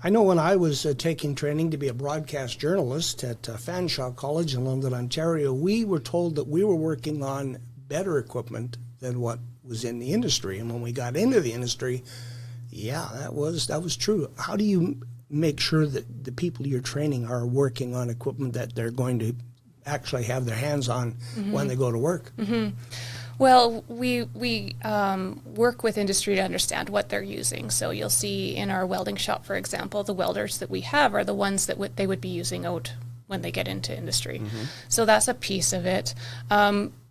I know when I was taking training to be a broadcast journalist at Fanshawe College in London, Ontario, we were told that we were working on better equipment than what was in the industry. And when we got into the industry, yeah, that was true. How do you make sure that the people you're training are working on equipment that they're going to actually have their hands on when they go to work? Well, we work with industry to understand what they're using. So you'll see in our welding shop, for example, the welders that we have are the ones that they would be using out when they get into industry. So that's a piece of it.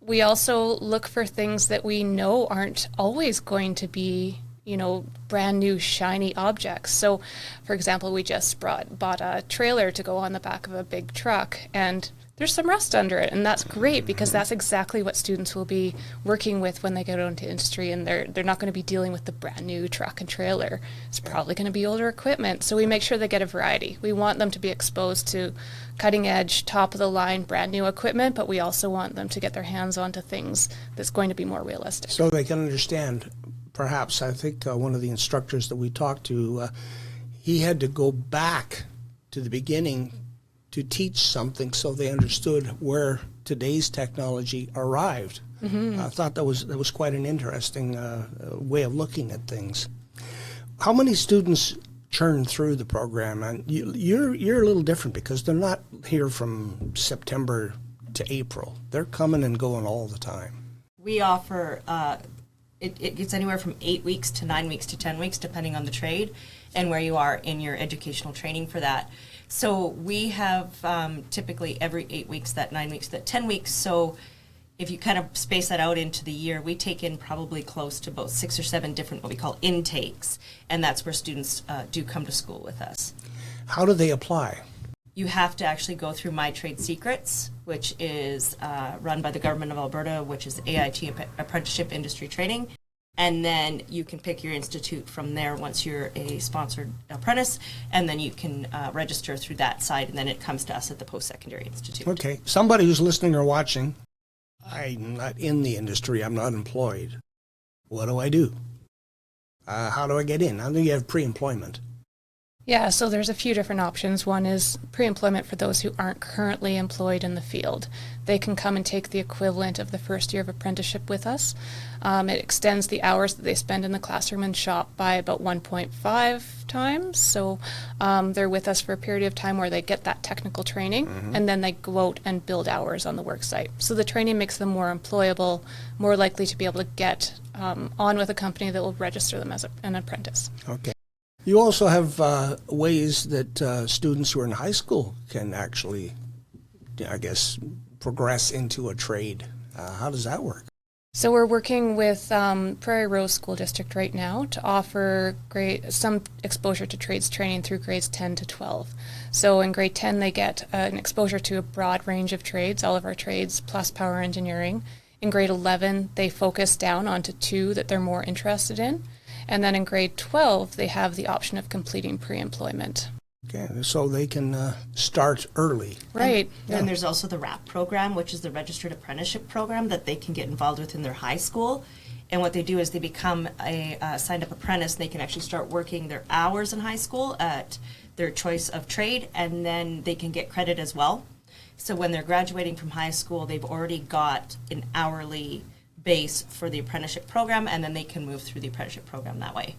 We also look for things that we know aren't always going to be, you know, brand new shiny objects. So, for example, we just bought a trailer to go on the back of a big truck, and there's some rust under it, and that's great because that's exactly what students will be working with when they get out into industry, and they're not going to be dealing with the brand new truck and trailer. It's probably going to be older equipment, so we make sure they get a variety. We want them to be exposed to cutting edge, top of the line, brand new equipment, but we also want them to get their hands onto things that's going to be more realistic. So they can understand. Perhaps, I think one of the instructors that we talked to, he had to go back to the beginning to teach something so they understood where today's technology arrived. I thought that was quite an interesting way of looking at things. How many students churn through the program? And you're a little different because they're not here from September to April. They're coming and going all the time. We offer it gets anywhere from 8 weeks to 9 weeks to 10 weeks, depending on the trade and where you are in your educational training for that. So we have typically every 8 weeks, that 9 weeks, that 10 weeks. So if you kind of space that out into the year, we take in probably close to about 6 or 7 different what we call intakes, and that's where students do come to school with us. How do they apply? You have to actually go through My Trade Secrets, which is run by the Government of Alberta, which is AIT, Apprenticeship Industry Training. And then you can pick your institute from there once you're a sponsored apprentice, and then you can register through that side, and then it comes to us at the Post-Secondary Institute. Okay. Somebody who's listening or watching, I'm not in the industry, I'm not employed. What do I do? How do I get in? How do you have pre-employment? Yeah, so there's a few different options. One is pre-employment for those who aren't currently employed in the field. They can come and take the equivalent of the first year of apprenticeship with us. It extends the hours that they spend in the classroom and shop by about 1.5 times. So they're with us for a period of time where they get that technical training, and then they go out and build hours on the work site. So the training makes them more employable, more likely to be able to get on with a company that will register them as an apprentice. Okay. You also have ways that students who are in high school can actually, I guess, progress into a trade. How does that work? So we're working with Prairie Rose School District right now to offer some exposure to trades training through grades 10 to 12. So in grade 10, they get an exposure to a broad range of trades, all of our trades plus power engineering. In grade 11, they focus down onto 2 that they're more interested in. And then in grade 12, they have the option of completing pre-employment. Okay, so they can start early. Right. And there's also the RAP program, which is the Registered Apprenticeship Program that they can get involved with in their high school. And what they do is they become a signed-up apprentice, and they can actually start working their hours in high school at their choice of trade, and then they can get credit as well. So when they're graduating from high school, they've already got an hourly base for the apprenticeship program, and then they can move through the apprenticeship program that way.